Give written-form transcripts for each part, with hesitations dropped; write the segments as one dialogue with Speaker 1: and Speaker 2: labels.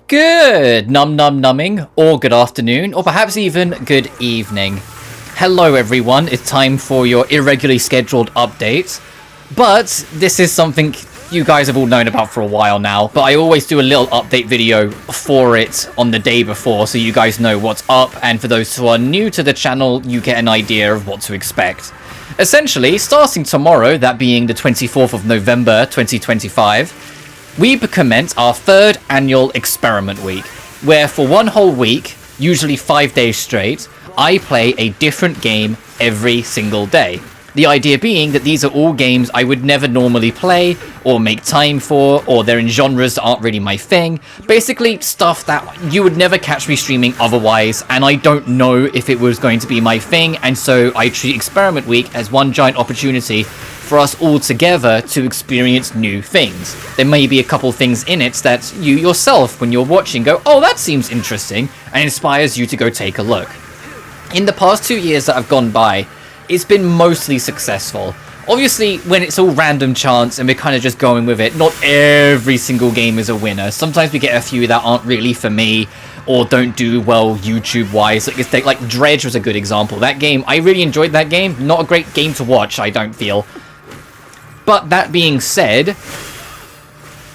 Speaker 1: Good numbing, or good afternoon, or perhaps even good evening. Hello everyone, it's time for your irregularly scheduled update. But this is something you guys have all known about for a while now, but I always do a little update video for it on the day before so you guys know what's up, and for those who are new to the channel, you get an idea of what to expect. Essentially, starting tomorrow, that being the 24th of November 2025, we commence our third annual experiment week, where for one whole week, usually 5 days straight, I play a different game every single day. The idea being that these are all games I would never normally play or make time for, or they're in genres that aren't really my thing. Basically, stuff that you would never catch me streaming otherwise, and I don't know if it was going to be my thing, and so I treat Experiment Week as one giant opportunity for us all together to experience new things. There may be a couple things in it that you yourself, when you're watching, go, oh, that seems interesting, and inspires you to go take a look. In the past 2 years that have gone by, it's been mostly successful. Obviously, when it's all random chance and we're kind of just going with it, not every single game is a winner. Sometimes we get a few that aren't really for me or don't do well YouTube-wise. Like Dredge was a good example. That game, I really enjoyed that game. Not a great game to watch, I don't feel. But that being said,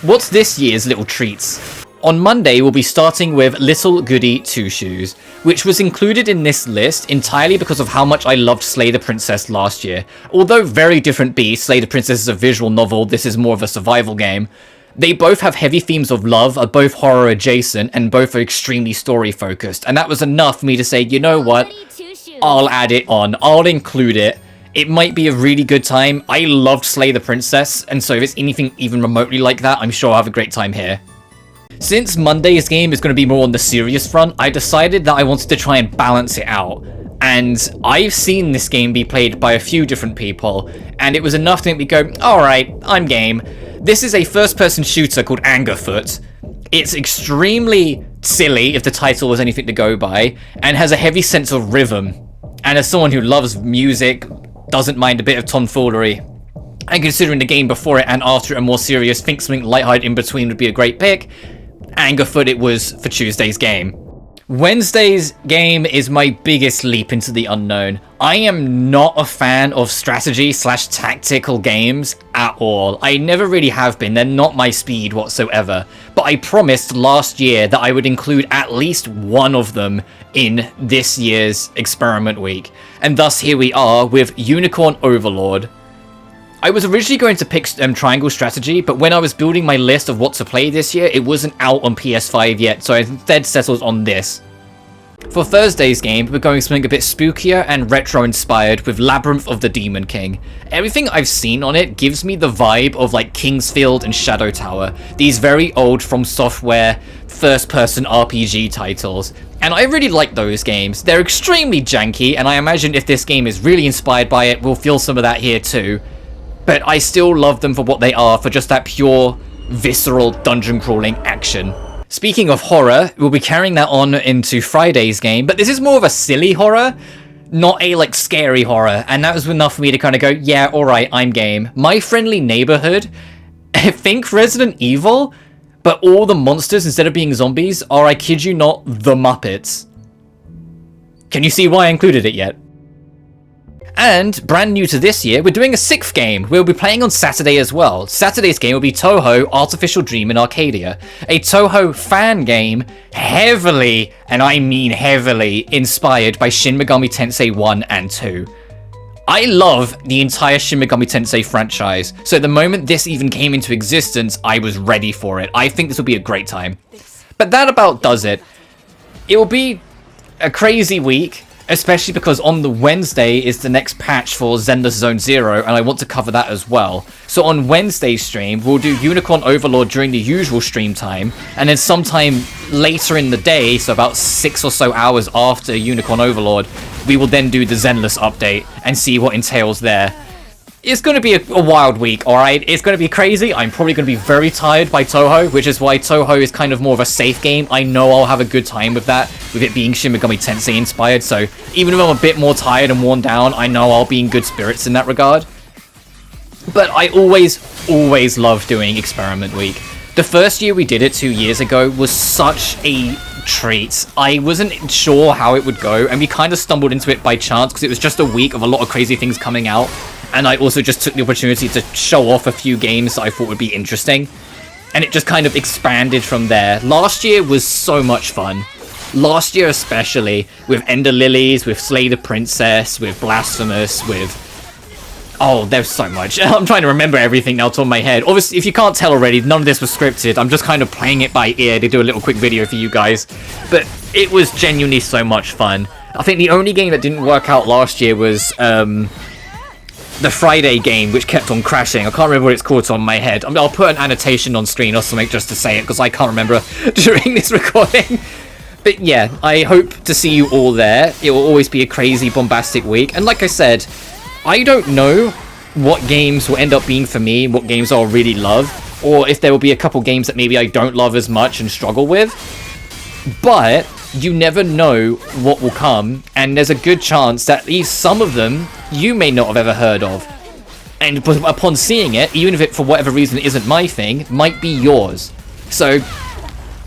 Speaker 1: what's this year's little treats? On Monday, we'll be starting with Little Goody Two Shoes, which was included in this list entirely because of how much I loved Slay the Princess last year. Although very different beasts, Slay the Princess is a visual novel, this is more of a survival game. They both have heavy themes of love, are both horror adjacent, and both are extremely story focused. And that was enough for me to say, you know what, I'll add it on, I'll include it. It might be a really good time. I loved Slay the Princess, and so if it's anything even remotely like that, I'm sure I'll have a great time here. Since Monday's game is going to be more on the serious front, I decided that I wanted to try and balance it out. And I've seen this game be played by a few different people, and it was enough to make me go, alright, I'm game. This is a first-person shooter called Angerfoot. It's extremely silly, if the title was anything to go by, and has a heavy sense of rhythm. And as someone who loves music, doesn't mind a bit of tomfoolery, and considering the game before it and after it are more serious, think something lighthearted in between would be a great pick. Angerfoot it was for Tuesday's game. Wednesday's game is my biggest leap into the unknown. I am not a fan of strategy/tactical games at all. I never really have been. They're not my speed whatsoever. But I promised last year that I would include at least one of them in this year's Experiment Week. And thus here we are with Unicorn Overlord. I was originally going to pick Triangle Strategy, but when I was building my list of what to play this year, it wasn't out on PS5 yet, so I instead settled on this. For Thursday's game, we're going something a bit spookier and retro-inspired with Labyrinth of the Demon King. Everything I've seen on it gives me the vibe of like Kingsfield and Shadow Tower, these very old From Software first-person RPG titles. And I really like those games. They're extremely janky, and I imagine if this game is really inspired by it, we'll feel some of that here too. But I still love them for what they are, for just that pure, visceral, dungeon-crawling action. Speaking of horror, we'll be carrying that on into Friday's game, but this is more of a silly horror, not a, like, scary horror, and that was enough for me to kind of go, yeah, alright, I'm game. My Friendly Neighborhood, think Resident Evil, but all the monsters, instead of being zombies, are, I kid you not, the Muppets. Can you see why I included it yet? And, brand new to this year, we're doing a 6th game. We'll be playing on Saturday as well. Saturday's game will be Touhou Artificial Dream in Arcadia. A Touhou fan game heavily, and I mean heavily, inspired by Shin Megami Tensei 1 and 2. I love the entire Shin Megami Tensei franchise, so the moment this even came into existence, I was ready for it. I think this will be a great time. But that about does it. It will be a crazy week. Especially because on the Wednesday is the next patch for Zenless Zone Zero, and I want to cover that as well. So on Wednesday's stream, we'll do Unicorn Overlord during the usual stream time, and then sometime later in the day, so about 6 or so hours after Unicorn Overlord, we will then do the Zenless update and see what entails there. It's going to be a wild week, alright? It's going to be crazy. I'm probably going to be very tired by Touhou, which is why Touhou is kind of more of a safe game. I know I'll have a good time with that, with it being Shin Megami Tensei inspired, so even if I'm a bit more tired and worn down, I know I'll be in good spirits in that regard. But I always love doing Experiment Week. The first year we did it 2 years ago was such a treat. I wasn't sure how it would go, and we kind of stumbled into it by chance because it was just a week of a lot of crazy things coming out, and I also just took the opportunity to show off a few games that I thought would be interesting, and it just kind of expanded from there. Last year was so much fun. Last year especially, with Ender Lilies, with Slay the Princess, with Blasphemous, with... Oh, there's so much. I'm trying to remember everything now, top of my head. Obviously, if you can't tell already, none of this was scripted. I'm just kind of playing it by ear to do a little quick video for you guys. But it was genuinely so much fun. I think the only game that didn't work out last year was the Friday game, which kept on crashing. I can't remember what it's called, on my head. I'll put an annotation on screen or something just to say it, because I can't remember during this recording. But yeah, I hope to see you all there. It will always be a crazy, bombastic week. And like I said, I don't know what games will end up being for me, what games I'll really love, or if there will be a couple games that maybe I don't love as much and struggle with. But you never know what will come, and there's a good chance that at least some of them you may not have ever heard of. And upon seeing it, even if it for whatever reason isn't my thing, might be yours. So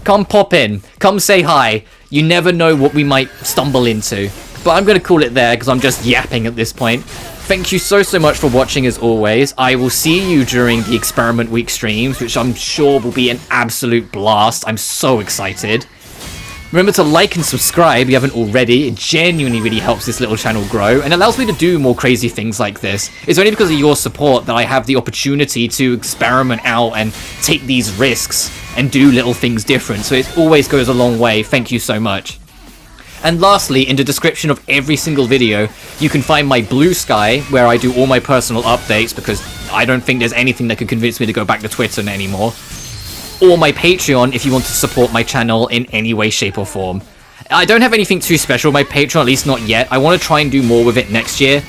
Speaker 1: come pop in, come say hi. You never know what we might stumble into. But I'm going to call it there because I'm just yapping at this point. Thank you so much for watching as always. I will see you during the Experiment Week streams, which I'm sure will be an absolute blast. I'm so excited. Remember to like and subscribe if you haven't already. It genuinely really helps this little channel grow and allows me to do more crazy things like this. It's only because of your support that I have the opportunity to experiment out and take these risks and do little things different. So it always goes a long way. Thank you so much. And lastly, in the description of every single video, you can find my BlueSky, where I do all my personal updates, because I don't think there's anything that could convince me to go back to Twitter anymore. Or my Patreon, if you want to support my channel in any way, shape, or form. I don't have anything too special with my Patreon, at least not yet. I want to try and do more with it next year,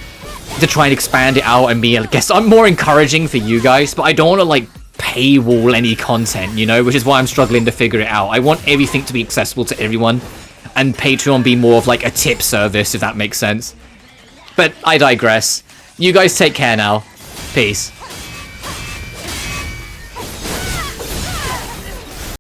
Speaker 1: to try and expand it out and be, I guess, I'm more encouraging for you guys, but I don't want to, like, paywall any content, you know, which is why I'm struggling to figure it out. I want everything to be accessible to everyone, and Patreon be more of like a tip service, if that makes sense. But I digress. You guys take care now. Peace.